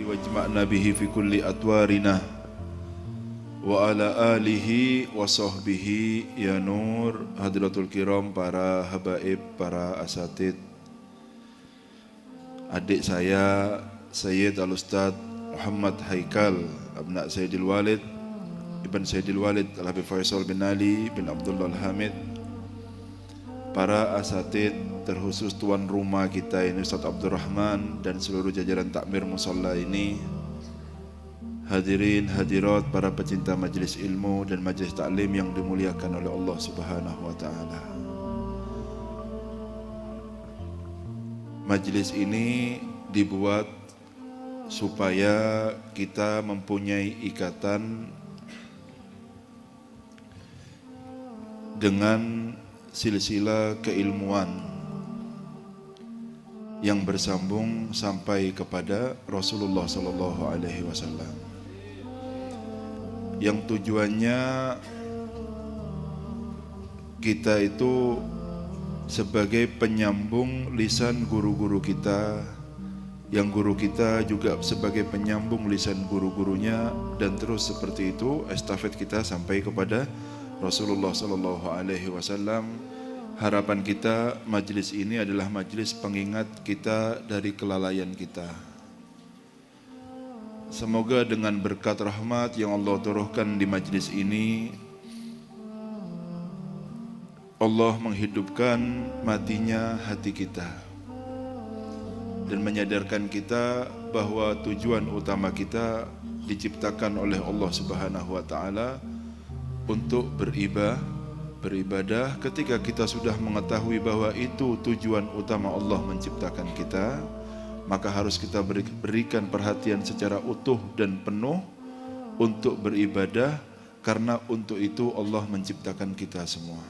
wajma'na bihi fi kulli atwarina wa ala alihi wa sahbihi ya nur. Hadratul kiram, para habaib, para asatid, adik saya Sayyid Al-Ustaz Muhammad Haikal Abna Sayyidil Walid Ibn Sayyidil Walid Al-Habib Faisal bin Ali bin Abdullah Al-Hamid, para asatid, terkhusus tuan rumah kita ini Ustaz Abdurrahman dan seluruh jajaran takmir musalla ini, hadirin hadirat, para pecinta majelis ilmu dan majelis taklim yang dimuliakan oleh Allah Subhanahu wa taala. Majelis ini dibuat supaya kita mempunyai ikatan dengan silsilah keilmuan yang bersambung sampai kepada Rasulullah sallallahu alaihi wasallam, yang tujuannya kita itu sebagai penyambung lisan guru-guru kita, yang guru kita juga sebagai penyambung lisan guru-gurunya, dan terus seperti itu estafet kita sampai kepada Rasulullah sallallahu alaihi wasallam. Harapan kita majlis ini adalah majlis pengingat kita dari kelalaian kita. Semoga dengan berkat rahmat yang Allah turunkan di majlis ini, Allah menghidupkan matinya hati kita dan menyadarkan kita bahwa tujuan utama kita diciptakan oleh Allah Subhanahu wa taala untuk beribadah. Ketika kita sudah mengetahui bahwa itu tujuan utama Allah menciptakan kita, maka harus kita berikan perhatian secara utuh dan penuh untuk beribadah, karena untuk itu Allah menciptakan kita semua.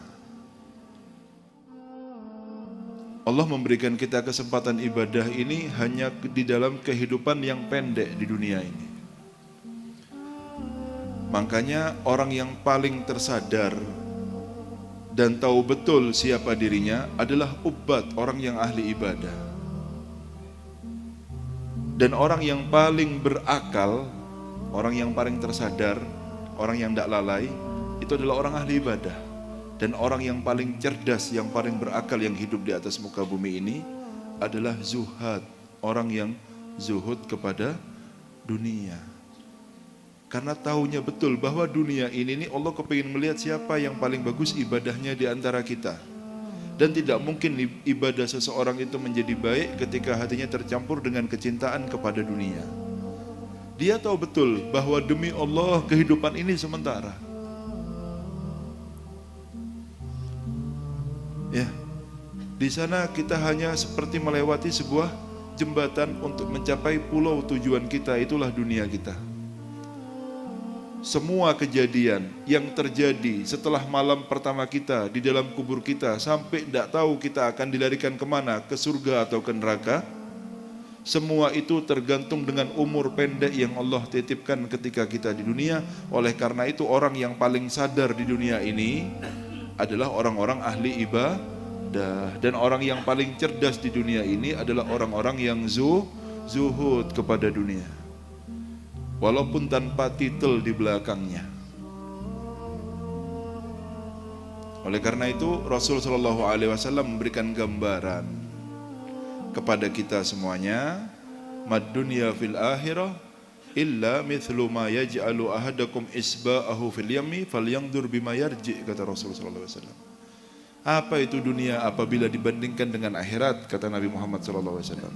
Allah memberikan kita kesempatan ibadah ini hanya di dalam kehidupan yang pendek di dunia ini. Makanya orang yang paling tersadar dan tahu betul siapa dirinya adalah ubat, orang yang ahli ibadah. Dan orang yang paling berakal, orang yang paling tersadar, orang yang tidak lalai, itu adalah orang ahli ibadah. Dan orang yang paling cerdas, yang paling berakal yang hidup di atas muka bumi ini adalah zuhad, orang yang zuhud kepada dunia. Karena tahunya betul bahwa dunia ini Allah kepingin melihat siapa yang paling bagus ibadahnya di antara kita. Dan tidak mungkin ibadah seseorang itu menjadi baik ketika hatinya tercampur dengan kecintaan kepada dunia. Dia tahu betul bahwa demi Allah kehidupan ini sementara. Ya, di sana kita hanya seperti melewati sebuah jembatan untuk mencapai pulau tujuan kita, itulah dunia kita. Semua kejadian yang terjadi setelah malam pertama kita di dalam kubur kita sampai tidak tahu kita akan dilarikan kemana, ke surga atau ke neraka, semua itu tergantung dengan umur pendek yang Allah titipkan ketika kita di dunia. Oleh karena itu orang yang paling sadar di dunia ini adalah orang-orang ahli ibadah, dan orang yang paling cerdas di dunia ini adalah orang-orang yang zuhud kepada dunia, walaupun tanpa titel di belakangnya. Oleh karena itu Rasul sallallahu alaihi wasallam memberikan gambaran kepada kita semuanya, mad dunya fil akhirah illa mithlu ma yaj'alu ahadakum isba'ahu fil yammi falyanzur bima yarji, kata Rasul sallallahu alaihi wasallam. Apa itu dunia apabila dibandingkan dengan akhirat, kata Nabi Muhammad sallallahu alaihi wasallam.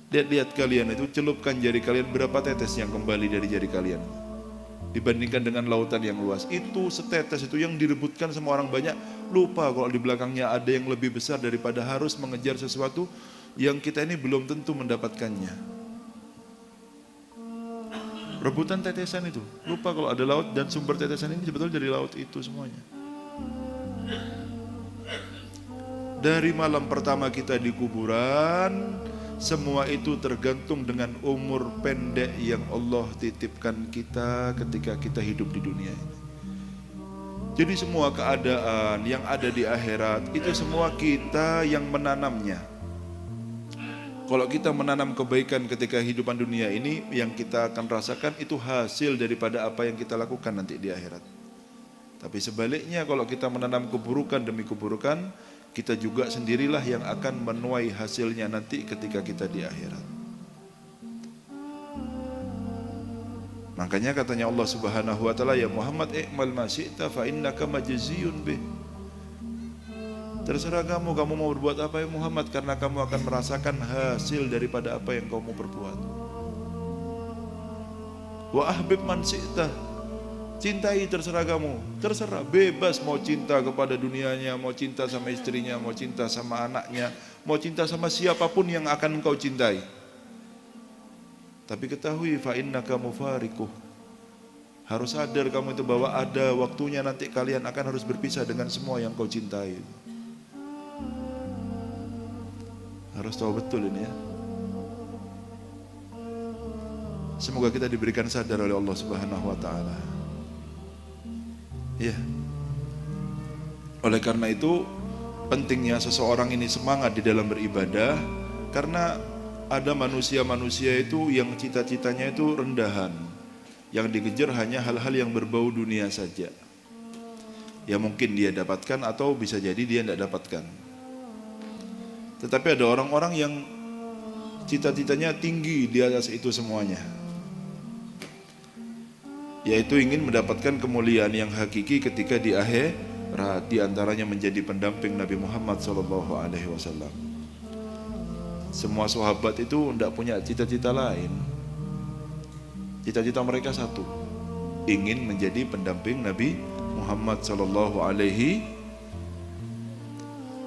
Lihat kalian itu, celupkan jari kalian, berapa tetes yang kembali dari jari kalian dibandingkan dengan lautan yang luas. Itu setetes itu yang direbutkan sama orang banyak, lupa kalau di belakangnya ada yang lebih besar daripada harus mengejar sesuatu yang kita ini belum tentu mendapatkannya. Rebutan tetesan itu, lupa kalau ada laut dan sumber tetesan ini sebetulnya dari laut itu semuanya. Dari malam pertama kita di kuburan, semua itu tergantung dengan umur pendek yang Allah titipkan kita ketika kita hidup di dunia ini. Jadi semua keadaan yang ada di akhirat itu semua kita yang menanamnya. Kalau kita menanam kebaikan ketika hidupan dunia ini, yang kita akan rasakan itu hasil daripada apa yang kita lakukan nanti di akhirat. Tapi sebaliknya, kalau kita menanam keburukan demi keburukan, kita juga sendirilah yang akan menuai hasilnya nanti ketika kita di akhirat. Makanya katanya Allah Subhanahu wa taala, ya Muhammad, i'mal ma syi'ta fa innaka majziyun bih. Terserah kamu mau berbuat apa ya Muhammad, karena kamu akan merasakan hasil daripada apa yang kamu perbuat. Wa ahbib man syi'ta, cintai terserah kamu, terserah, bebas mau cinta kepada dunianya, mau cinta sama istrinya, mau cinta sama anaknya, mau cinta sama siapapun yang akan engkau cintai. Tapi ketahui fa innaka mufariquh, harus sadar kamu itu bahwa ada waktunya nanti kalian akan harus berpisah dengan semua yang kau cintai. Harus tahu betul ini ya. Semoga kita diberikan sadar oleh Allah Subhanahu wa taala. Ya. Oleh karena itu pentingnya seseorang ini semangat di dalam beribadah, karena ada manusia-manusia itu yang cita-citanya itu rendahan, yang dikejar hanya hal-hal yang berbau dunia saja. Ya mungkin dia dapatkan atau bisa jadi dia tidak dapatkan. Tetapi ada orang-orang yang cita-citanya tinggi di atas itu semuanya, yaitu ingin mendapatkan kemuliaan yang hakiki ketika di akhirat, di antaranya menjadi pendamping Nabi Muhammad SAW. Semua sahabat itu tidak punya cita-cita lain. Cita-cita mereka satu, ingin menjadi pendamping Nabi Muhammad SAW.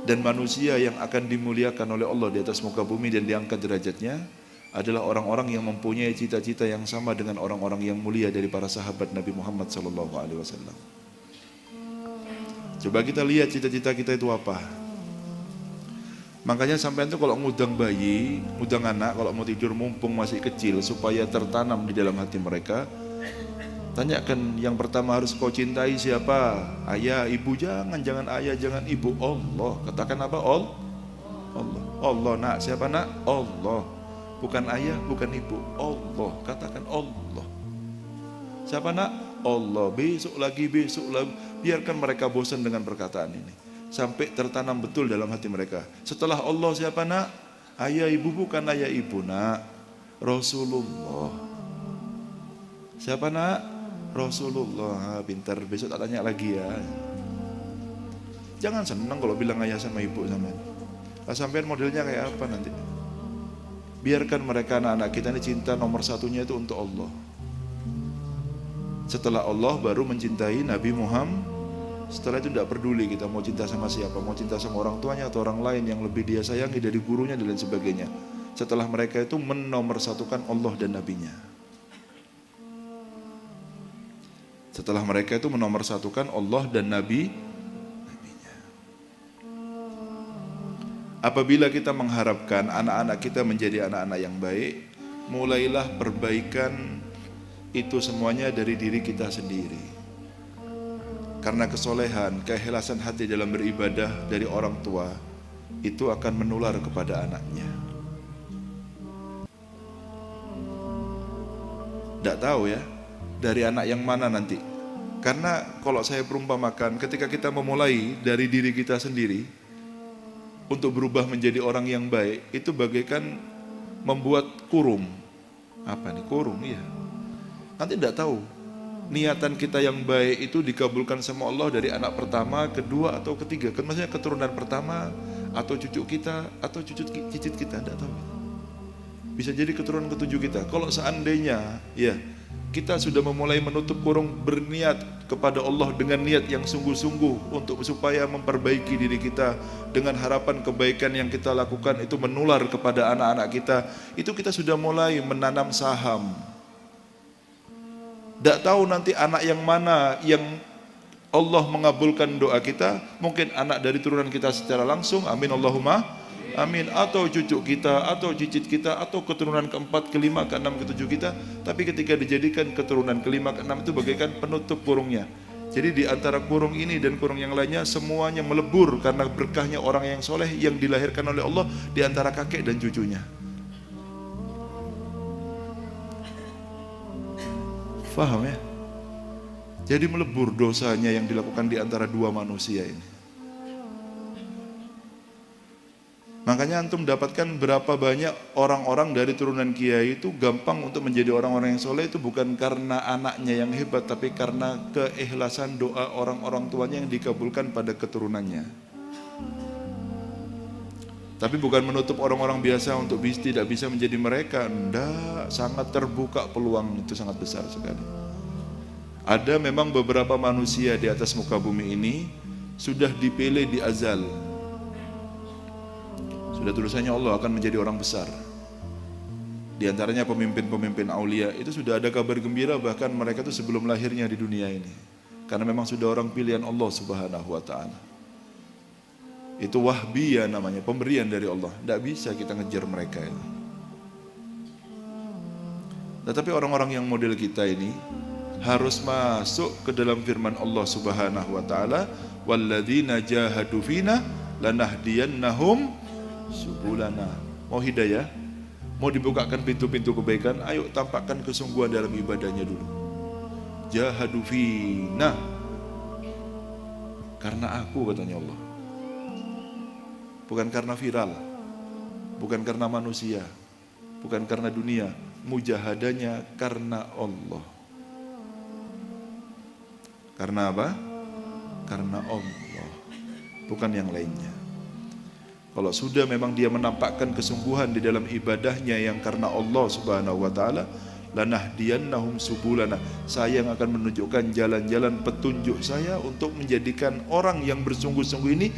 Dan manusia yang akan dimuliakan oleh Allah di atas muka bumi dan diangkat derajatnya adalah orang-orang yang mempunyai cita-cita yang sama dengan orang-orang yang mulia dari para sahabat Nabi Muhammad SAW. Coba kita lihat cita-cita kita itu apa. Makanya sampai itu kalau ngudang bayi, ngudang anak, kalau mau tidur mumpung masih kecil supaya tertanam di dalam hati mereka, tanyakan yang pertama harus kau cintai siapa? Ayah, ibu, jangan ayah, jangan ibu. Allah. Katakan apa? Allah. Allah, nak. Siapa nak? Allah. Bukan ayah, bukan ibu. Allah. Katakan Allah. Siapa nak? Allah. Besok lagi. Biarkan mereka bosan dengan perkataan ini, sampai tertanam betul dalam hati mereka. Setelah Allah siapa nak? Ayah, ibu, bukan ayah, ibu, nak. Rasulullah. Siapa nak? Rasulullah. Pintar, besok tak tanya lagi ya. Jangan senang kalau bilang ayah sama ibu sama. Sampean modelnya kayak apa nanti? Biarkan mereka, anak-anak kita ini cinta nomor satunya itu untuk Allah. Setelah Allah baru mencintai Nabi Muhammad. Setelah itu tidak peduli kita mau cinta sama siapa, mau cinta sama orang tuanya atau orang lain yang lebih dia sayangi dari gurunya dan lain sebagainya. Setelah mereka itu menomorsatukan Allah dan Nabinya. Setelah mereka itu menomorsatukan Allah dan Nabinya. Apabila kita mengharapkan anak-anak kita menjadi anak-anak yang baik, mulailah perbaikan itu semuanya dari diri kita sendiri. Karena kesolehan, keikhlasan hati dalam beribadah dari orang tua itu akan menular kepada anaknya. Tidak tahu ya dari anak yang mana nanti. Karena kalau saya perumpamakan, ketika kita memulai dari diri kita sendiri untuk berubah menjadi orang yang baik, itu bagaikan membuat kurung. Apa nih kurung? Iya. Nanti tidak tahu niatan kita yang baik itu dikabulkan sama Allah dari anak pertama, kedua atau ketiga. Kan maksudnya keturunan pertama atau cucu kita atau cicit kita, tidak tahu. Bisa jadi keturunan ketujuh kita. Kalau seandainya ya kita sudah memulai menutup kurung, berniat kepada Allah dengan niat yang sungguh-sungguh untuk supaya memperbaiki diri kita dengan harapan kebaikan yang kita lakukan itu menular kepada anak-anak kita, itu kita sudah mulai menanam saham. Tidak tahu nanti anak yang mana yang Allah mengabulkan doa kita, mungkin anak dari turunan kita secara langsung, amin Allahumma amin, atau cucu kita, atau cicit kita, atau keturunan keempat, kelima, keenam, ketujuh kita. Tapi ketika dijadikan keturunan kelima, keenam itu bagaikan penutup kurungnya. Jadi di antara kurung ini dan kurung yang lainnya semuanya melebur karena berkahnya orang yang soleh yang dilahirkan oleh Allah di antara kakek dan cucunya. Faham ya? Jadi melebur dosanya yang dilakukan di antara dua manusia ini. Makanya antum dapatkan berapa banyak orang-orang dari turunan kiai itu gampang untuk menjadi orang-orang yang soleh, itu bukan karena anaknya yang hebat, tapi karena keikhlasan doa orang-orang tuanya yang dikabulkan pada keturunannya. Tapi bukan menutup orang-orang biasa untuk tidak bisa menjadi mereka. Enggak, sangat terbuka peluang itu, sangat besar sekali. Ada memang beberapa manusia di atas muka bumi ini sudah dipilih di azal. Sudah tulisannya Allah akan menjadi orang besar. Di antaranya pemimpin-pemimpin aulia, itu sudah ada kabar gembira, bahkan mereka itu sebelum lahirnya di dunia ini. Karena memang sudah orang pilihan Allah Subhanahu wa ta'ala. Itu wahbiyah namanya, pemberian dari Allah. Tidak bisa kita ngejar mereka itu. Tetapi orang-orang yang model kita ini harus masuk ke dalam firman Allah Subhanahu wa ta'ala, walladzina jahadu fina lanahdiyannahum subulana. Mau hidayah, mau dibukakan pintu-pintu kebaikan, ayo tampakkan kesungguhan dalam ibadahnya dulu. Jahadu fina, karena aku, katanya Allah, bukan karena viral, bukan karena manusia, bukan karena dunia. Mujahadanya karena Allah. Karena apa? Karena Allah, bukan yang lainnya. Kalau sudah memang dia menampakkan kesungguhan di dalam ibadahnya yang karena Allah Subhanahu wa ta'ala, lanahdiyannahum subulana, saya yang akan menunjukkan jalan-jalan petunjuk saya untuk menjadikan orang yang bersungguh-sungguh ini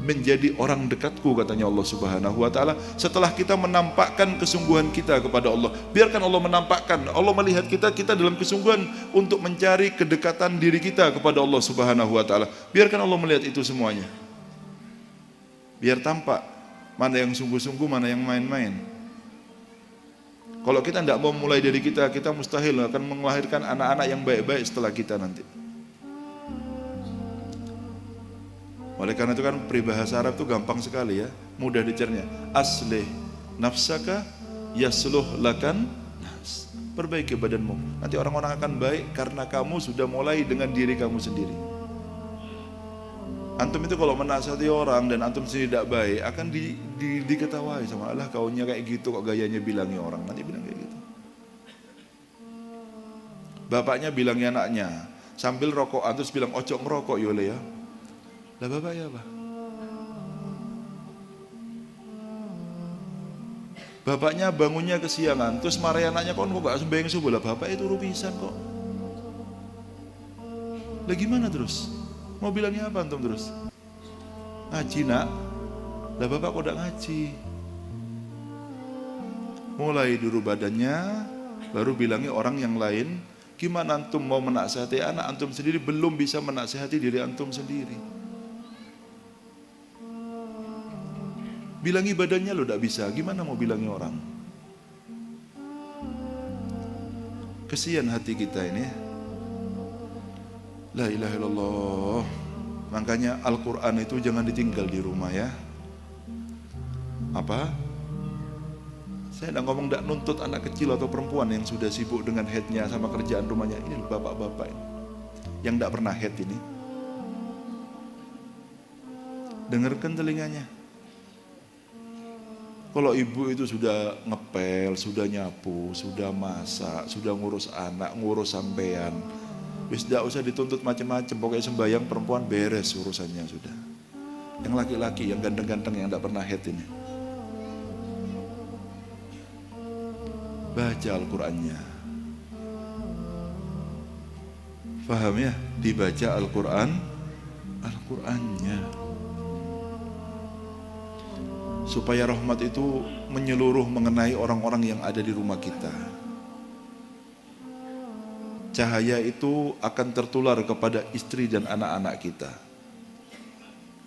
menjadi orang dekatku, katanya Allah Subhanahu wa ta'ala. Setelah kita menampakkan kesungguhan kita kepada Allah, biarkan Allah menampakkan, Allah melihat kita dalam kesungguhan untuk mencari kedekatan diri kita kepada Allah Subhanahu wa ta'ala. Biarkan Allah melihat itu semuanya. Biar tampak mana yang sungguh-sungguh, mana yang main-main. Kalau kita tidak mau mulai dari kita mustahil akan melahirkan anak-anak yang baik-baik setelah kita nanti. Oleh karena itu kan peribahasa Arab itu gampang sekali ya, mudah dicerna. Aslih nafsaka yasluh lakan nas. Perbaiki badanmu, nanti orang-orang akan baik karena kamu sudah mulai dengan diri kamu sendiri. Antum itu kalau menasihati orang dan antum sendiri tidak baik, akan diketawai sama Allah, kaunya kayak gitu kok gayanya bilangnya orang, nanti bilang kayak gitu. Bapaknya bilangnya anaknya sambil rokokan terus bilang ojo ngerokok yole ya. Lah bapak ya apa? Bapaknya bangunnya kesiangan terus marahin anaknya, kok gak sembahyang subuh? Lah bapak itu rupisan kok. Lah gimana terus? Mau bilangnya apa antum terus? Ngaji nak. Lah bapak kok udah ngaji? Mulai dulu badannya, baru bilangnya orang yang lain. Gimana antum mau menasihati anak antum sendiri belum bisa menasihati diri antum sendiri? Bilangi badannya lo tidak bisa, gimana mau bilangi orang? Kesian hati kita ini. La ilaha illallah. Makanya Al-Quran itu jangan ditinggal di rumah ya. Apa? Saya tidak ngomong tidak nuntut anak kecil atau perempuan yang sudah sibuk dengan headnya sama kerjaan rumahnya. Ini bapak-bapak yang tidak pernah head ini. Dengarkan telinganya. Kalau ibu itu sudah ngepel, sudah nyapu, sudah masak, sudah ngurus anak, ngurus sampean, wis tidak usah dituntut macam-macam. Pokoknya sembahyang perempuan beres urusannya sudah. Yang laki-laki, yang ganteng-ganteng, yang tidak pernah head ini, baca Al-Qurannya. Paham ya? Dibaca Al-Qurannya. Supaya rahmat itu menyeluruh mengenai orang-orang yang ada di rumah kita. Cahaya itu akan tertular kepada istri dan anak-anak kita.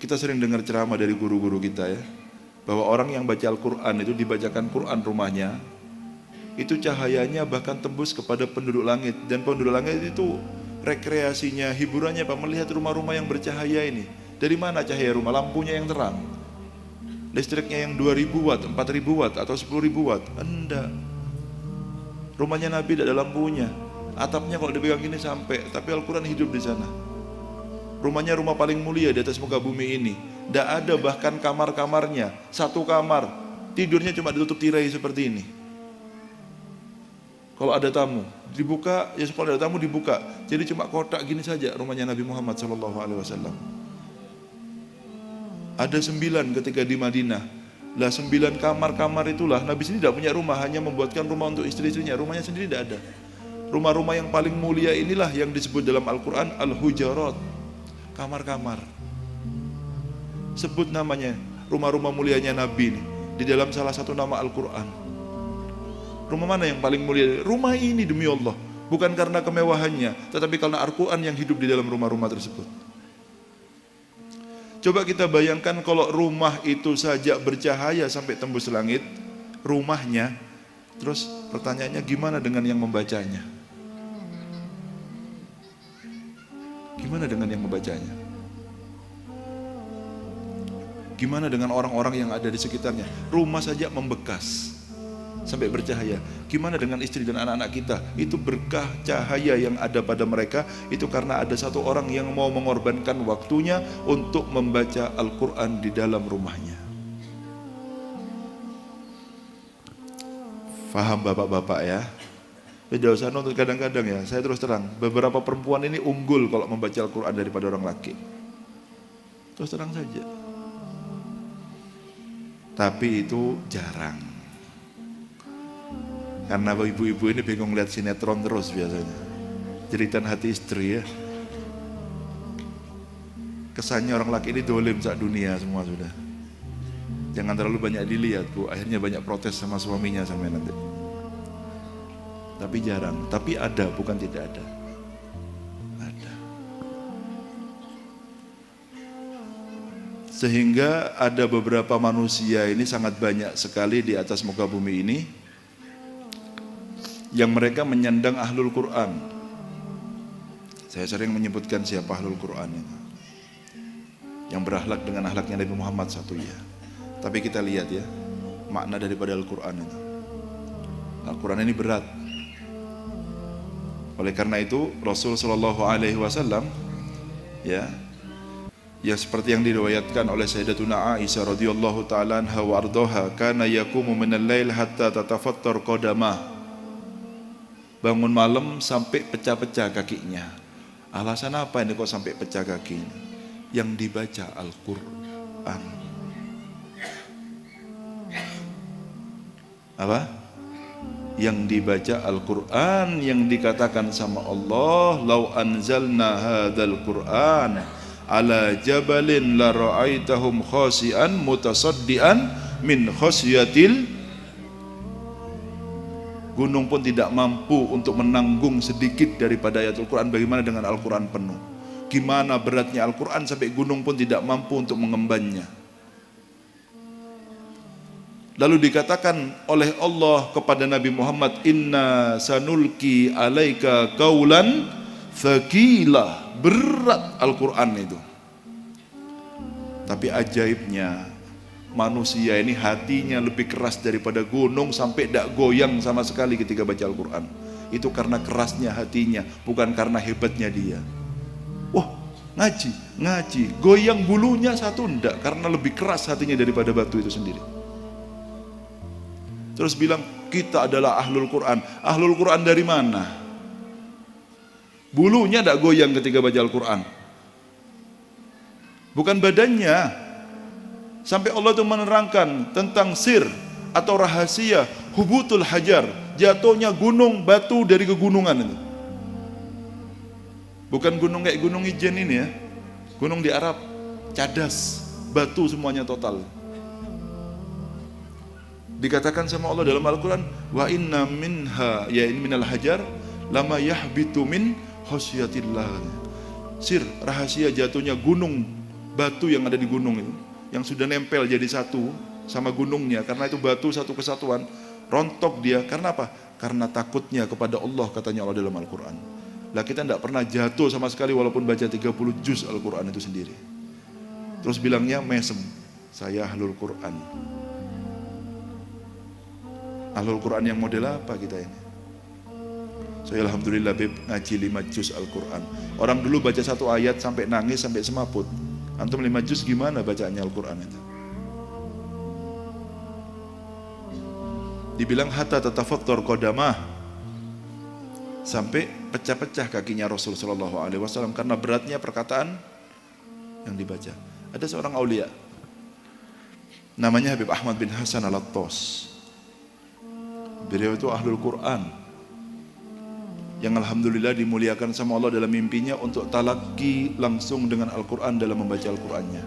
Kita sering dengar ceramah dari guru-guru kita ya, bahwa orang yang baca Al-Quran itu dibacakan Quran rumahnya, itu cahayanya bahkan tembus kepada penduduk langit. Dan penduduk langit itu rekreasinya, hiburannya apa? Melihat rumah-rumah yang bercahaya ini. Dari mana cahaya rumah? Lampunya yang terang. Listriknya yang 2000 watt, 4000 watt atau 10.000 watt? Enggak. Rumahnya Nabi tidak ada lampunya. Atapnya kalau dipegang gini sampai, tapi Al-Quran hidup di sana. Rumahnya rumah paling mulia di atas muka bumi ini. Tidak ada bahkan kamar-kamarnya, satu kamar, tidurnya cuma ditutup tirai seperti ini. Kalau ada tamu, dibuka, ya kalau ada tamu dibuka. Jadi cuma kotak gini saja rumahnya Nabi Muhammad SAW. Ada 9 ketika di Madinah. Lah 9 kamar-kamar itulah, Nabi sendiri tidak punya rumah, hanya membuatkan rumah untuk istri-istrinya. Rumahnya sendiri tidak ada. Rumah-rumah yang paling mulia inilah yang disebut dalam Al-Quran Al-Hujarat, kamar-kamar. Sebut namanya, rumah-rumah mulianya Nabi ini, di dalam salah satu nama Al-Quran. Rumah mana yang paling mulia? Rumah ini demi Allah. Bukan karena kemewahannya, tetapi karena Al-Quran yang hidup di dalam rumah-rumah tersebut. Coba kita bayangkan kalau rumah itu saja bercahaya sampai tembus langit, rumahnya, terus pertanyaannya gimana dengan yang membacanya? Gimana dengan yang membacanya? Gimana dengan orang-orang yang ada di sekitarnya? Rumah saja membekas sampai bercahaya. Gimana dengan istri dan anak-anak kita? Itu berkah cahaya yang ada pada mereka. Itu karena ada satu orang yang mau mengorbankan waktunya untuk membaca Al-Quran di dalam rumahnya. Faham bapak-bapak ya? Tidak usah nonton kadang-kadang ya. Saya terus terang, beberapa perempuan ini unggul kalau membaca Al-Quran daripada orang laki. Terus terang saja. Tapi itu jarang. Karena ibu-ibu ini bingung lihat sinetron terus biasanya. Jeritan hati istri ya. Kesannya orang laki ini dolim sak dunia semua sudah. Jangan terlalu banyak dilihat bu, akhirnya banyak protes sama suaminya sampai nanti. Tapi jarang, tapi ada, bukan tidak ada. Ada. Sehingga ada beberapa manusia ini sangat banyak sekali di atas muka bumi ini yang mereka menyandang ahlul Quran. Saya sering menyebutkan siapa ahlul Quran itu, yang berakhlak dengan akhlaknya Nabi Muhammad satu ya. Tapi kita lihat ya makna daripada Al-Quran itu. Al-Quran ini berat. Oleh karena itu Rasul Shallallahu Alaihi Wasallam ya seperti yang diriwayatkan oleh Sayyidatuna Aisyah radhiyallahu taala anha wa ardhaha, kana yaqumu minal lail hatta tatafattar qadamah. Bangun malam sampai pecah-pecah kakinya. Alasan apa ini kok sampai pecah kakinya? Yang dibaca Al-Quran. Apa? Yang dibaca Al-Quran, yang dikatakan sama Allah, lau anzalna hadzal Qur'an ala jabalin la ra'aitahum khasi'an mutasaddian min khasyatil. Gunung pun tidak mampu untuk menanggung sedikit daripada ayat Al-Quran. Bagaimana dengan Al-Quran penuh? Gimana beratnya Al-Quran sampai gunung pun tidak mampu untuk mengembannya. Lalu dikatakan oleh Allah kepada Nabi Muhammad, inna sanulki alaika qaulan thaqila. Berat Al-Quran itu. Tapi ajaibnya, manusia ini hatinya lebih keras daripada gunung sampai tidak goyang sama sekali ketika baca Al-Quran. Itu karena kerasnya hatinya, bukan karena hebatnya dia. Wah, ngaji, goyang bulunya satu enggak, karena lebih keras hatinya daripada batu itu sendiri. Terus bilang kita adalah ahlul Quran. Ahlul Quran dari mana? Bulunya tidak goyang ketika baca Al-Quran, bukan badannya. Sampai Allah itu menerangkan tentang sir atau rahasia hubutul hajar, jatuhnya gunung batu dari kegunungan itu. Bukan gunung kayak gunung Ijen ini ya, gunung di Arab, cadas, batu semuanya total. Dikatakan sama Allah dalam Al-Quran, wa inna minha, ya ini minal hajar, lama yahbitu min khasyatillah. Sir, rahasia jatuhnya gunung, batu yang ada di gunung itu, yang sudah nempel jadi satu sama gunungnya, karena itu batu satu kesatuan, rontok dia. Karena apa? Karena takutnya kepada Allah, katanya Allah dalam Al-Quran. Lah kita tidak pernah jatuh sama sekali walaupun baca 30 juz Al-Quran itu sendiri. Terus bilangnya mesem, saya ahlul Quran. Ahlul Quran yang model apa kita ini? Saya alhamdulillah Beb ngaji 5 juz Al-Quran. Orang dulu baca 1 ayat sampai nangis, sampai semaput. Antum 5 juz gimana bacanya Al-Quran itu? Dibilang hatta tatafattar qadamah, sampai pecah-pecah kakinya Rasul sallallahu alaihi wasallam karena beratnya perkataan yang dibaca. Ada seorang aulia namanya Habib Ahmad bin Hasan Al-Attas. Beliau itu ahlul Quran yang alhamdulillah dimuliakan sama Allah dalam mimpinya untuk talaki langsung dengan Al-Quran dalam membaca Al-Qurannya.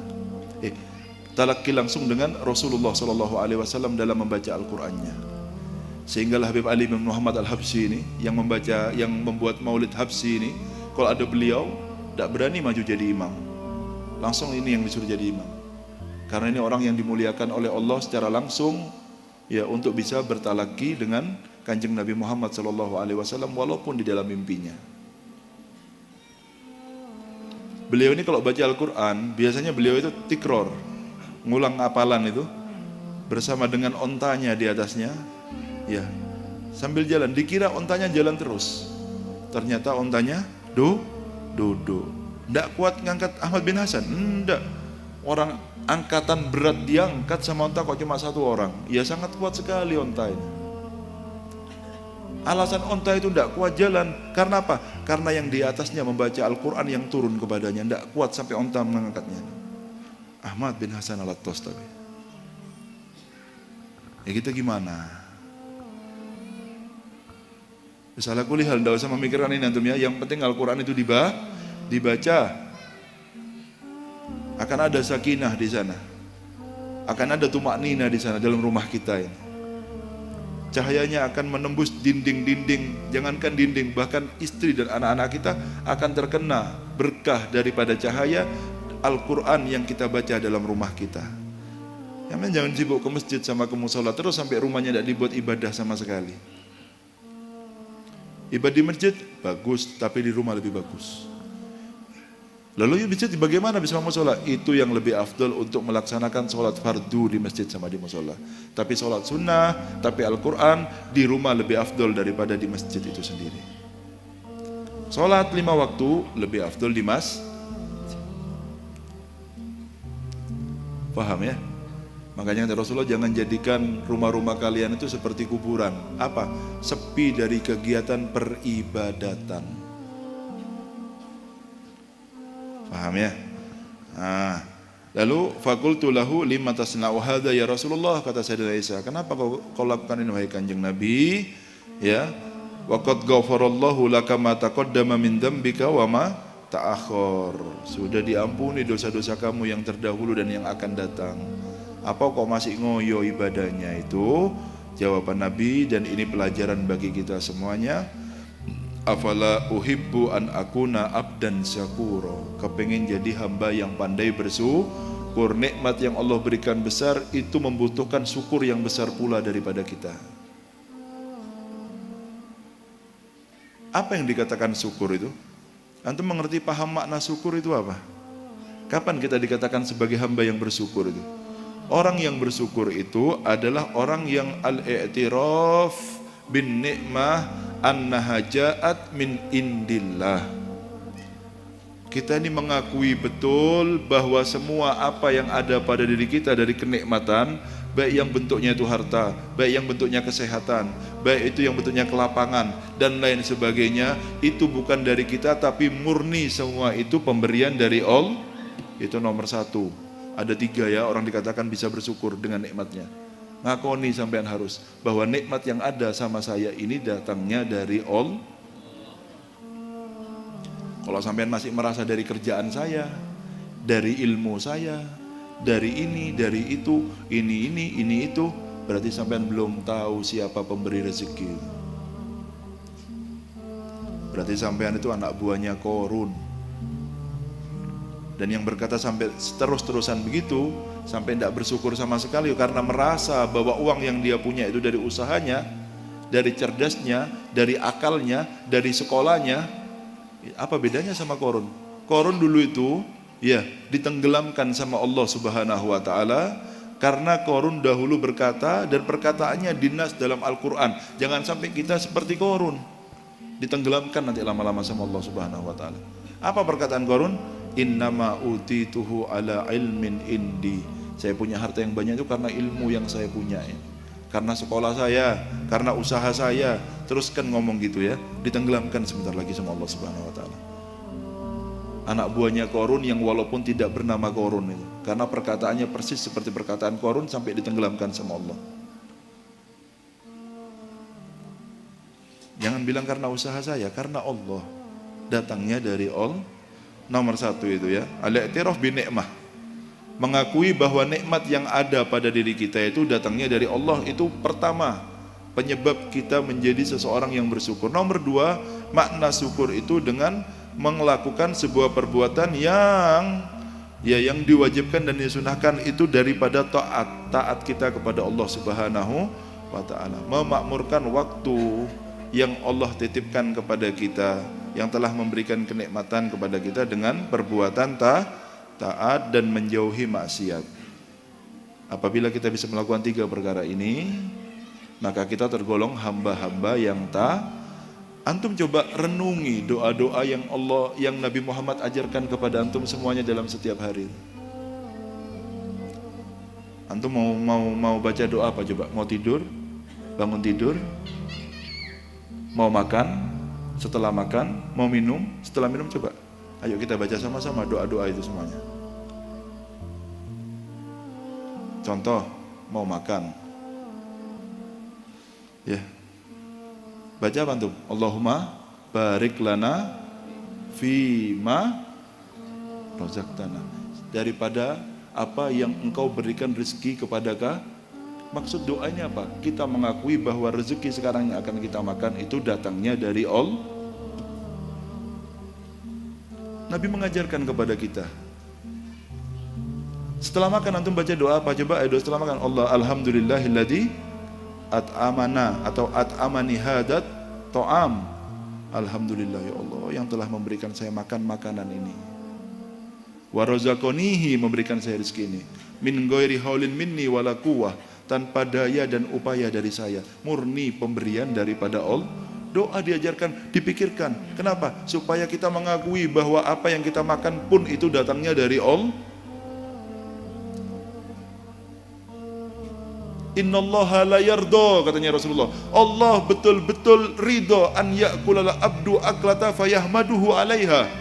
Talaki langsung dengan Rasulullah sallallahu alaihi wasallam dalam membaca Al-Qurannya. Sehingga Habib Ali bin Muhammad Al-Habsyi ini yang membuat Maulid Habsyi ini, kalau ada beliau tidak berani maju jadi imam. Langsung ini yang disuruh jadi imam. Karena ini orang yang dimuliakan oleh Allah secara langsung ya untuk bisa bertalaki dengan Kanjeng Nabi Muhammad sallallahu alaihi wasallam walaupun di dalam mimpinya. Beliau ini kalau baca Al-Quran biasanya beliau itu tikror, ngulang hafalan itu bersama dengan ontanya di atasnya. Ya, sambil jalan, dikira ontanya jalan terus. Ternyata ontanya duduk. Tidak kuat ngangkat Ahmad bin Hasan, tidak. Orang angkatan berat diangkat sama onta kok cuma 1 orang. Ya sangat kuat sekali onta ini. Alasan onta itu tidak kuat jalan, karena apa? Karena yang di atasnya membaca Al-Quran yang turun kepadanya, tidak kuat sampai onta mengangkatnya. Ahmad bin Hasan Al-Attas tapi. Ya kita gimana? Salah kulihal, tidak usah memikirkan ini antum ya. Yang penting Al-Quran itu dibaca. Akan ada sakinah di sana. Akan ada tumaknina di sana dalam rumah kita ini. Cahayanya akan menembus dinding-dinding. Jangankan dinding, bahkan istri dan anak-anak kita akan terkena berkah daripada cahaya Al-Quran yang kita baca dalam rumah kita. Yang jangan sibuk ke masjid sama ke musola terus sampai rumahnya tidak dibuat ibadah sama sekali. Ibadah di masjid bagus, tapi di rumah lebih bagus. Lalu di masjid bagaimana bisa musola? Itu yang lebih afdal untuk melaksanakan sholat fardu di masjid sama di musola. Tapi sholat sunnah, tapi Al-Quran di rumah lebih afdal daripada di masjid itu sendiri. Sholat 5 waktu lebih afdal di masjid. Paham ya? Makanya kata Rasulullah, jangan jadikan rumah-rumah kalian itu seperti kuburan. Apa? Sepi dari kegiatan peribadatan. Paham ya? Nah, lalu fakultu lahu lima tasna'u hadza ya Rasulullah, kata Sayyidina Isa, kenapa kau lakukan ini wahai Kanjeng Nabi? Ya, wa qad ghafarallahu laka ma taqaddama min dzambika wa ma ta'akhkhar. Sudah diampuni dosa-dosa kamu yang terdahulu dan yang akan datang. Apa kau masih ngoyo ibadahnya itu? Jawaban Nabi, dan ini pelajaran bagi kita semuanya. Afala uhibbu an akuna abdan syakuro. Kepengin jadi hamba yang pandai bersyukur. Nikmat yang Allah berikan besar, itu membutuhkan syukur yang besar pula daripada kita. Apa yang dikatakan syukur itu? Antum mengerti, paham makna syukur itu apa? Kapan kita dikatakan sebagai hamba yang bersyukur itu? Orang yang bersyukur itu adalah orang yang al-i'tiraf bin ni'mah annaha ja'at min indillah. Kita ini mengakui betul bahwa semua apa yang ada pada diri kita dari kenikmatan, baik yang bentuknya itu harta, baik yang bentuknya kesehatan, baik itu yang bentuknya kelapangan dan lain sebagainya, itu bukan dari kita tapi murni semua itu pemberian dari Allah. Itu nomor 1. Ada 3 ya orang dikatakan bisa bersyukur dengan nikmatnya. Ngakoni sampean harus bahwa nikmat yang ada sama saya ini datangnya dari Allah. Kalau sampean masih merasa dari kerjaan saya, dari ilmu saya, dari ini, dari itu, ini itu, berarti sampean belum tahu siapa pemberi rezeki. Berarti sampean itu anak buahnya Qarun. Dan yang berkata sampai terus-terusan begitu, sampai tidak bersyukur sama sekali karena merasa bahwa uang yang dia punya itu dari usahanya, dari cerdasnya, dari akalnya, dari sekolahnya. Apa bedanya sama Qarun? Qarun dulu itu ya ditenggelamkan sama Allah Subhanahu wa taala karena Qarun dahulu berkata, dan perkataannya dinas dalam Al-Qur'an. Jangan sampai kita seperti Qarun. ditenggelamkan nanti lama-lama sama Allah Subhanahu wa taala. Apa perkataan Qarun? Innama utituhu ala ilmin indi. Saya punya harta yang banyak itu karena ilmu yang saya punya ya. Karena sekolah saya, karena usaha saya. Terus kan ngomong gitu ya, ditenggelamkan sebentar lagi sama Allah Subhanahu wa taala. Anak buahnya Qarun yang walaupun tidak bernama Qarun itu, karena perkataannya persis seperti perkataan Qarun sampai ditenggelamkan sama Allah. Jangan bilang karena usaha saya, karena Allah. Datangnya dari Allah. Nomor satu itu ya, al-i'tiraf bi ni'mah. Mengakui bahwa nikmat yang ada pada diri kita itu datangnya dari Allah. Itu pertama penyebab kita menjadi seseorang yang bersyukur. Nomor dua, makna syukur itu dengan melakukan sebuah perbuatan yang diwajibkan dan disunahkan itu daripada taat kita kepada Allah Subhanahu wa taala. Memakmurkan waktu yang Allah titipkan kepada kita, yang telah memberikan kenikmatan kepada kita dengan perbuatan taat dan menjauhi maksiat. Apabila kita bisa melakukan tiga perkara ini, maka kita tergolong hamba-hamba yang Antum coba renungi doa-doa yang Nabi Muhammad ajarkan kepada antum semuanya dalam setiap hari. Antum mau baca doa apa coba? Mau tidur, bangun tidur, mau makan, setelah makan, mau minum, setelah minum, coba ayo kita baca sama-sama doa-doa itu semuanya. Contoh, mau makan ya, baca apa antum? Allahumma barik lana fima razaqtana, daripada apa yang engkau berikan rezeki kepada. Maksud doanya apa? Kita mengakui bahwa rezeki sekarang yang akan kita makan itu datangnya dari Allah. Nabi mengajarkan kepada kita. Setelah makan antum baca doa apa? Coba doa setelah makan. Allah alhamdulillahilladzi at'amana atau at'amani hadat to'am. Alhamdulillah ya Allah yang telah memberikan saya makan makanan ini. Wa razaqanihi, memberikan saya rezeki ini. Min ghairi haulin minni wala quwwah, tanpa daya dan upaya dari saya, murni pemberian daripada Allah. Doa diajarkan, dipikirkan. Kenapa? Supaya kita mengakui bahwa apa yang kita makan pun itu datangnya dari Allah. Innallaha la yarda, katanya Rasulullah. Allah betul-betul ridho an ya'kulal abdu aklata fayahmaduhu alaiha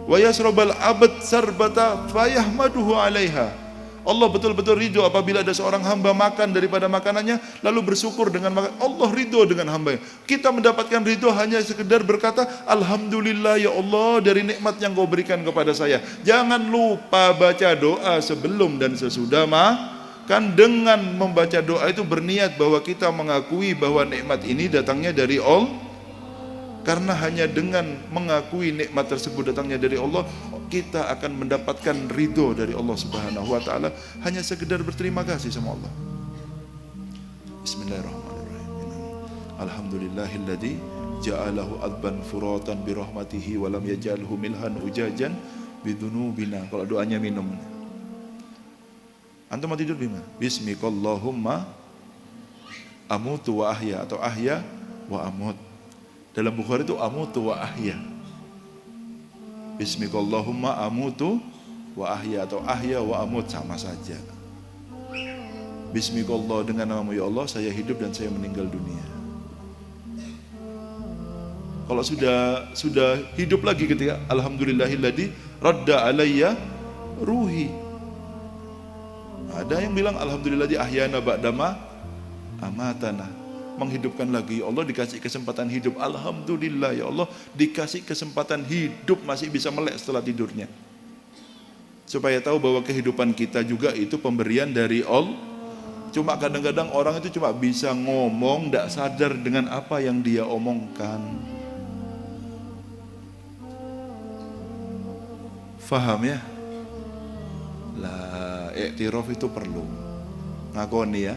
wa yasrabal abd sarbata fayahmaduhu alaiha. Allah betul-betul ridho apabila ada seorang hamba makan daripada makanannya lalu bersyukur dengan makan. Allah ridho dengan hamba. Kita mendapatkan ridho hanya sekedar berkata alhamdulillah ya Allah dari nikmat yang kau berikan kepada saya. Jangan lupa baca doa sebelum dan sesudah makan. Dengan membaca doa itu berniat bahwa kita mengakui bahwa nikmat ini datangnya dari Allah. Karena hanya dengan mengakui nikmat tersebut datangnya dari Allah, kita akan mendapatkan ridho dari Allah Subhanahu wa taala. Hanya sekedar berterima kasih sama Allah. Bismillahirrahmanirrahim. Alhamdulillahilladzi ja'alahu adban furatan bi rahmatihi wa lam yaj'alhu milhan ujajan bidunubina. Kalau doanya minum. Antum mau tidur gimana? Bismikallahumma amutu wa ahya atau ahya wa amut. Dalam Bukhari itu amutu wa ahya. Bismikallahumma amutu wa ahya atau ahya wa amut sama saja. Bismikallah, dengan namamu ya Allah saya hidup dan saya meninggal dunia. Kalau sudah hidup lagi ketika alhamdulillahilladzi radda alayya ruhi. Ada yang bilang alhamdulilladzi ahyana ba'dama amatana, menghidupkan lagi. Ya Allah dikasih kesempatan hidup, alhamdulillah ya Allah dikasih kesempatan hidup, masih bisa melek setelah tidurnya. Supaya tahu bahwa kehidupan kita juga itu pemberian dari Allah. Cuma kadang-kadang orang itu cuma bisa ngomong, tidak sadar dengan apa yang dia omongkan. Faham ya? Lah, iktiraf itu perlu ngakoni ya,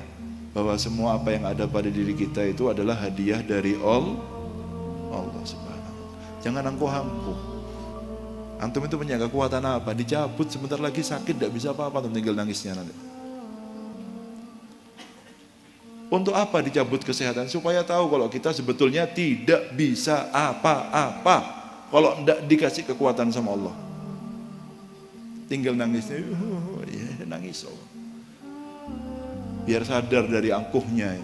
bahwa semua apa yang ada pada diri kita itu adalah hadiah dari Allah Subhanahu. Jangan angkuh-angkuh. Antum itu punya kekuatan apa? Dicabut sebentar lagi sakit, tidak bisa apa-apa, antum tinggal nangisnya nanti. Untuk apa dicabut kesehatan? Supaya tahu kalau kita sebetulnya tidak bisa apa-apa kalau tidak dikasih kekuatan sama Allah. Tinggal nangis, ya nangis Allah. Biar sadar dari angkuhnya.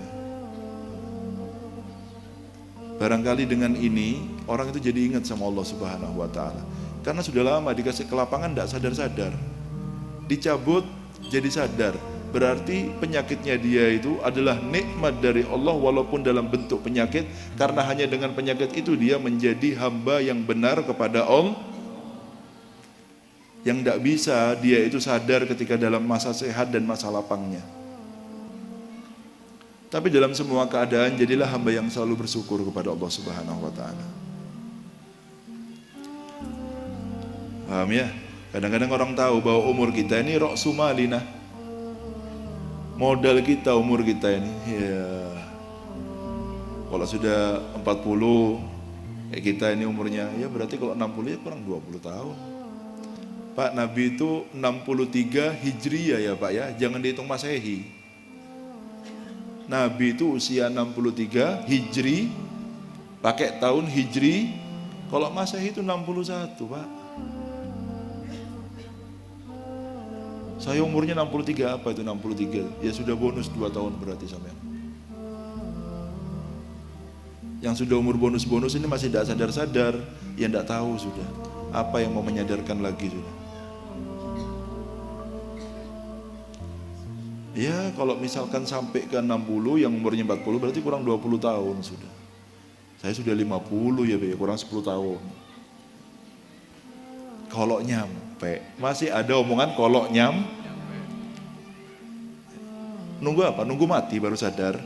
Barangkali dengan ini orang itu jadi ingat sama Allah Subhanahu wa Ta'ala. Karena sudah lama dikasih kelapangan tidak sadar-sadar. Dicabut jadi sadar. Berarti penyakitnya dia itu adalah nikmat dari Allah walaupun dalam bentuk penyakit. Karena hanya dengan penyakit itu dia menjadi hamba yang benar kepada Allah. Yang tidak bisa dia itu sadar ketika dalam masa sehat dan masa lapangnya. Tapi dalam semua keadaan jadilah hamba yang selalu bersyukur kepada Allah Subhanahu wa Ta'ala. Paham ya? Kadang-kadang orang tahu bahwa umur kita ini ra'su malina. Modal kita umur kita ini. Ya. Kalau sudah 40 kita ini umurnya, ya berarti kalau 60 ya kurang 20 tahun. Pak, Nabi itu 63 Hijriyah ya Pak ya, jangan dihitung Masehi. Nabi itu usia 63 Hijri, pakai tahun Hijri. Kalau Masehi itu 61 Pak. Saya umurnya 63, apa itu 63? Ya sudah bonus 2 tahun berarti sampean. Yang sudah umur bonus-bonus ini masih tidak sadar-sadar, ya tidak tahu sudah. Apa yang mau menyadarkan lagi sudah. Ya kalau misalkan sampai ke 60 yang umurnya 40 berarti kurang 20 tahun sudah. Saya sudah 50 ya kurang 10 tahun. Kalau nyampe, masih ada omongan kalau nunggu apa? Nunggu mati baru sadar.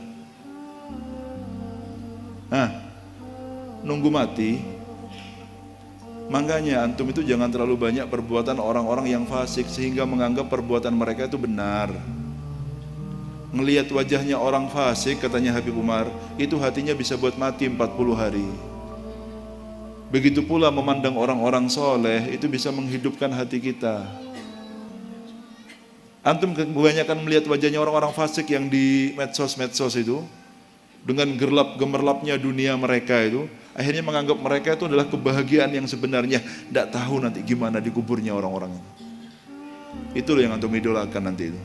Nunggu mati. Makanya antum itu jangan terlalu banyak perbuatan orang-orang yang fasik sehingga menganggap perbuatan mereka itu benar. Ngelihat wajahnya orang fasik, katanya Habib Umar, itu hatinya bisa buat mati 40 hari. Begitu pula memandang orang-orang soleh, itu bisa menghidupkan hati kita. Antum kebanyakan melihat wajahnya orang-orang fasik yang di medsos-medsos itu, dengan gemerlapnya dunia mereka itu, akhirnya menganggap mereka itu adalah kebahagiaan yang sebenarnya. Tidak tahu nanti gimana di kuburnya orang-orang itu. Itulah yang antum idolakan nanti itu.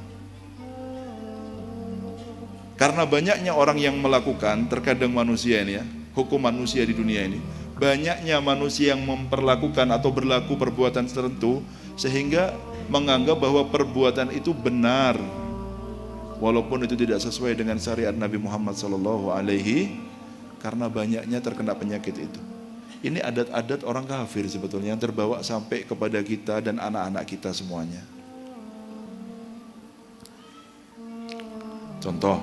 Karena banyaknya orang yang melakukan, terkadang manusia ini ya, hukum manusia di dunia ini, banyaknya manusia yang memperlakukan atau berlaku perbuatan tertentu sehingga menganggap bahwa perbuatan itu benar walaupun itu tidak sesuai dengan syariat Nabi Muhammad SAW, karena banyaknya terkena penyakit itu. Ini adat-adat orang kafir sebetulnya yang terbawa sampai kepada kita dan anak-anak kita semuanya. Contoh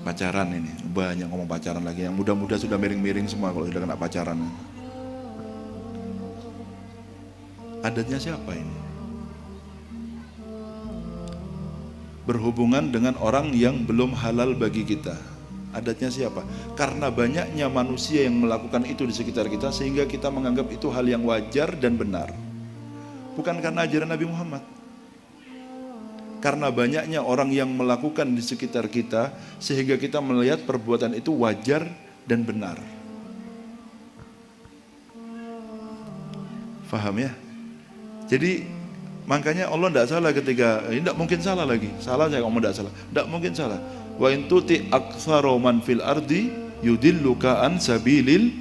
pacaran ini, banyak ngomong pacaran lagi. Yang muda-muda sudah miring-miring semua kalau sudah kena pacaran. Adatnya siapa ini? Berhubungan dengan orang yang belum halal bagi kita. Adatnya siapa? Karena banyaknya manusia yang melakukan itu di sekitar kita sehingga kita menganggap itu hal yang wajar dan benar. Bukan karena ajaran Nabi Muhammad. Karena banyaknya orang yang melakukan di sekitar kita sehingga kita melihat perbuatan itu wajar dan benar. Faham ya? Jadi makanya Allah tidak salah ketika, ini tidak mungkin salah lagi. Salah saya ngomong tidak salah. Tidak mungkin salah. Wa in tuti aktsara man fil ardi yudilluka an sabilil.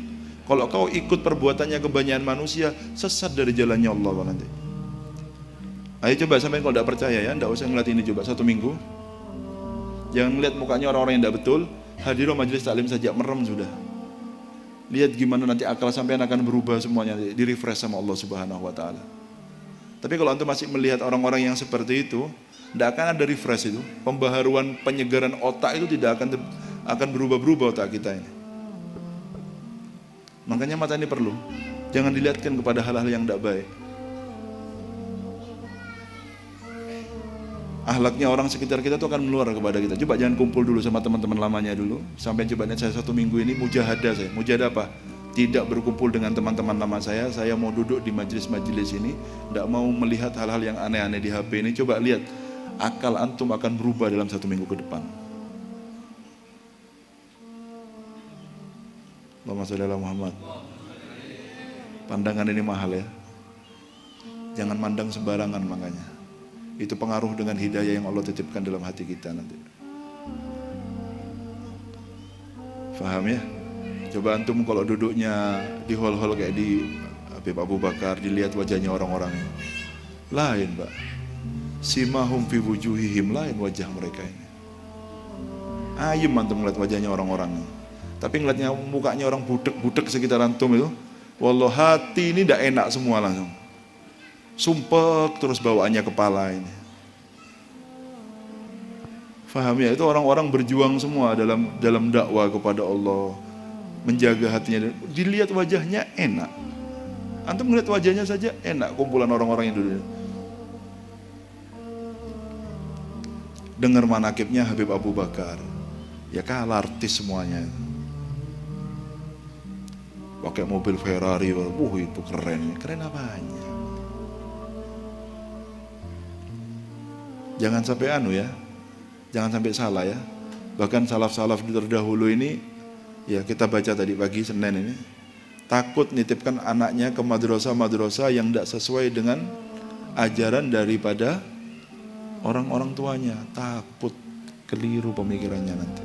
Kalau kau ikut perbuatannya kebanyakan manusia, sesat dari jalannya Allah nanti. Ayo coba sampai kalau tidak percaya ya, tidak usah ngeliat ini, coba 1 minggu. Jangan ngeliat mukanya orang-orang yang tidak betul. Hadir majelis taklim saja, merem sudah. Lihat gimana nanti akal sampean akan berubah semuanya, di refresh sama Allah Subhanahu wa Ta'ala. Tapi kalau antum masih melihat orang-orang yang seperti itu, tidak akan ada refresh itu. Pembaharuan, penyegaran otak itu tidak akan berubah-berubah otak kita ini. Makanya mata ini perlu. Jangan dilihatkan kepada hal-hal yang tidak baik. Akhlaknya orang sekitar kita itu akan meluar kepada kita. Coba jangan kumpul dulu sama teman-teman lamanya dulu. Sampai coba lihat saya 1 minggu ini mujahadah saya. Mujahadah apa? Tidak berkumpul dengan teman-teman lama saya. Saya mau duduk di majelis-majelis ini. Tidak mau melihat hal-hal yang aneh-aneh di HP ini. Coba lihat akal antum akan berubah dalam 1 minggu ke depan. Allahumma sholli ala Muhammad. Pandangan ini mahal ya. Jangan mandang sembarangan makanya. Itu pengaruh dengan hidayah yang Allah titipkan dalam hati kita nanti. Faham ya? Coba antum kalau duduknya di hall-hall kayak di Habib Abu Bakar, dilihat wajahnya orang-orang lain, Pak. Simahum fi wujuhihim, lain wajah mereka ini. Ayem antum ngeliat wajahnya orang-orang. Tapi ngeliatnya mukanya orang budek-budek sekitar antum itu, wallah hati ini tidak enak semua langsung. Sumpek terus bawaannya kepala ini. Faham ya? Itu orang-orang berjuang semua dalam dakwah kepada Allah, menjaga hatinya. Dilihat wajahnya enak. Antum melihat wajahnya saja enak, kumpulan orang-orang yang dulu. Dengar manakibnya Habib Abu Bakar, ya kalah artis semuanya. Pakai mobil Ferrari, itu keren. Keren apanya? Jangan sampai ya, jangan sampai salah ya. Bahkan salaf-salaf terdahulu ini, ya kita baca tadi pagi Senin ini, takut nitipkan anaknya ke madrasah-madrasah yang tidak sesuai dengan ajaran daripada orang-orang tuanya. Takut keliru pemikirannya nanti.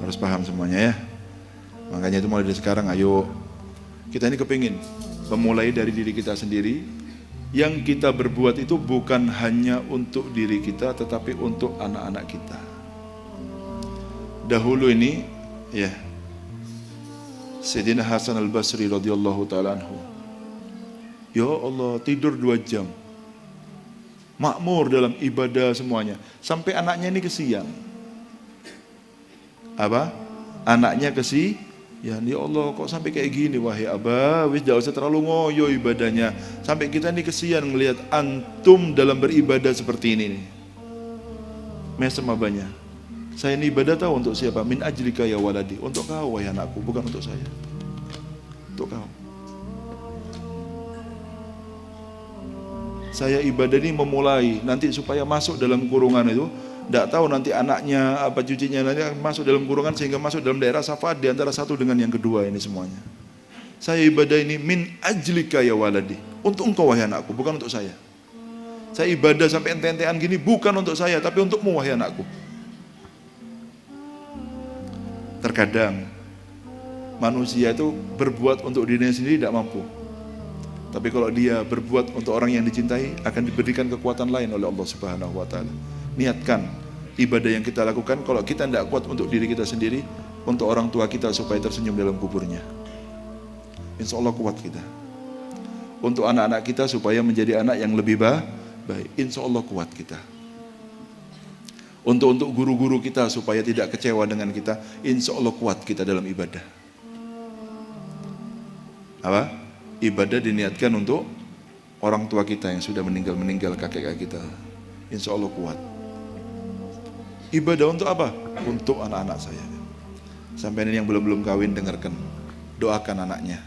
Harus paham semuanya ya. Makanya itu mulai dari sekarang, ayo kita ini kepingin memulai dari diri kita sendiri. Yang kita berbuat itu bukan hanya untuk diri kita, tetapi untuk anak-anak kita. Dahulu ini ya, Sayyidina Hasan al-Basri radhiyallahu ta'ala anhu, ya Allah, tidur 2 jam, makmur dalam ibadah semuanya, sampai anaknya ini kesian. Apa? Anaknya ya Allah, kok sampai kayak gini, wahai Abah, wis jangan usah terlalu ngoyo ibadahnya, sampai kita ini kesian ngelihat antum dalam beribadah seperti ini nih. Mesem abahnya, saya ini ibadah tahu untuk siapa? Min ajlika ya waladi, untuk kau wahai anakku, bukan untuk saya, untuk kau. Saya ibadah ini memulai nanti supaya masuk dalam kurungan itu. Tidak tahu nanti anaknya apa cucinya nanti masuk dalam kurungan sehingga masuk dalam daerah syafaat di antara satu dengan yang kedua ini semuanya. Saya ibadah ini min ajlika ya waladi, untuk engkau wahai anakku, bukan untuk saya. Saya ibadah sampai ente-entean gini bukan untuk saya, tapi untukmu wahai anakku. Terkadang manusia itu berbuat untuk dirinya sendiri tidak mampu. Tapi kalau dia berbuat untuk orang yang dicintai, akan diberikan kekuatan lain oleh Allah Subhanahu wa taala. Niatkan ibadah yang kita lakukan, kalau kita tidak kuat untuk diri kita sendiri, untuk orang tua kita supaya tersenyum dalam kuburnya. Insya Allah kuat kita. Untuk anak-anak kita supaya menjadi anak yang lebih baik. Insya Allah kuat kita. Untuk guru-guru kita supaya tidak kecewa dengan kita, insya Allah kuat kita dalam ibadah. Apa? Ibadah diniatkan untuk orang tua kita yang sudah meninggal kakek-kakek kita. Insya Allah kuat. Ibadah untuk apa? Untuk anak-anak saya. Sampai ini yang belum kawin dengarkan, doakan anaknya.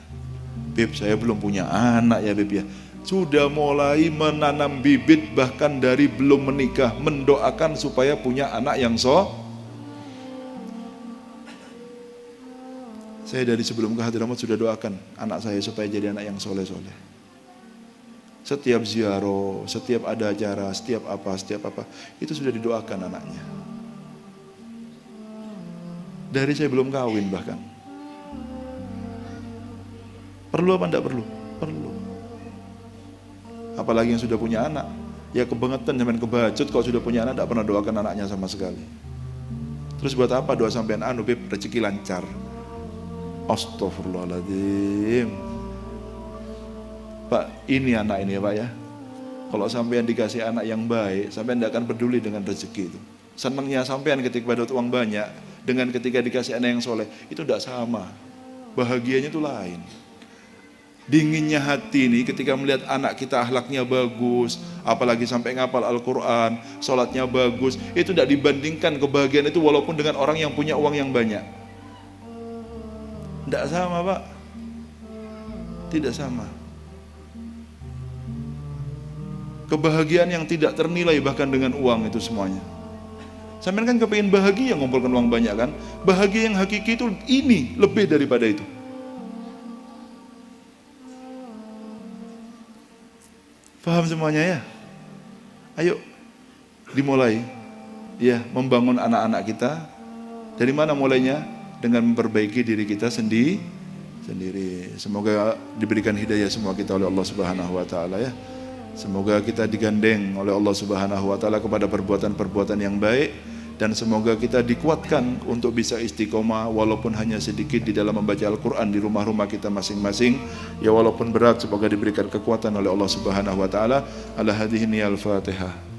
Beb, saya belum punya anak ya Beb ya. Sudah mulai menanam bibit bahkan dari belum menikah, mendoakan supaya punya anak yang Saya dari sebelum ke Hadramaut sudah doakan anak saya supaya jadi anak yang soleh-soleh. Setiap ziarah, setiap ada acara, setiap apa, itu sudah didoakan anaknya. Dari saya belum kawin bahkan. Perlu apa enggak perlu? Perlu. Apalagi yang sudah punya anak. Ya kebangetan zaman kebacut kalau sudah punya anak enggak pernah doakan anaknya sama sekali. Terus buat apa doa sampean Beb, rezeki lancar. Astagfirullahaladzim. Pak, ini anak ini ya Pak ya. Kalau sampean dikasih anak yang baik, sampean tidak akan peduli dengan rezeki itu. Senangnya sampean ketika dapat uang banyak, dengan ketika dikasih anak yang soleh, itu tidak sama. Bahagianya itu lain. Dinginnya hati ini ketika melihat anak kita akhlaknya bagus, apalagi sampai ngapal Al-Quran, sholatnya bagus, itu tidak dibandingkan kebahagiaan itu walaupun dengan orang yang punya uang yang banyak. Tidak sama Pak. Tidak sama. Kebahagiaan yang tidak ternilai bahkan dengan uang itu semuanya. Sampean kan kepingin bahagia ngumpulkan uang banyak kan? Bahagia yang hakiki itu ini lebih daripada itu. Paham semuanya ya? Ayo dimulai ya membangun anak-anak kita. Dari mana mulainya? Dengan memperbaiki diri kita sendiri. Semoga diberikan hidayah semua kita oleh Allah Subhanahu wa taala ya. Semoga kita digandeng oleh Allah Subhanahu wa taala kepada perbuatan-perbuatan yang baik, dan semoga kita dikuatkan untuk bisa istiqomah walaupun hanya sedikit di dalam membaca Al-Qur'an di rumah-rumah kita masing-masing. Ya walaupun berat, semoga diberikan kekuatan oleh Allah Subhanahu wa taala. Ala hadhihi al-Fatihah.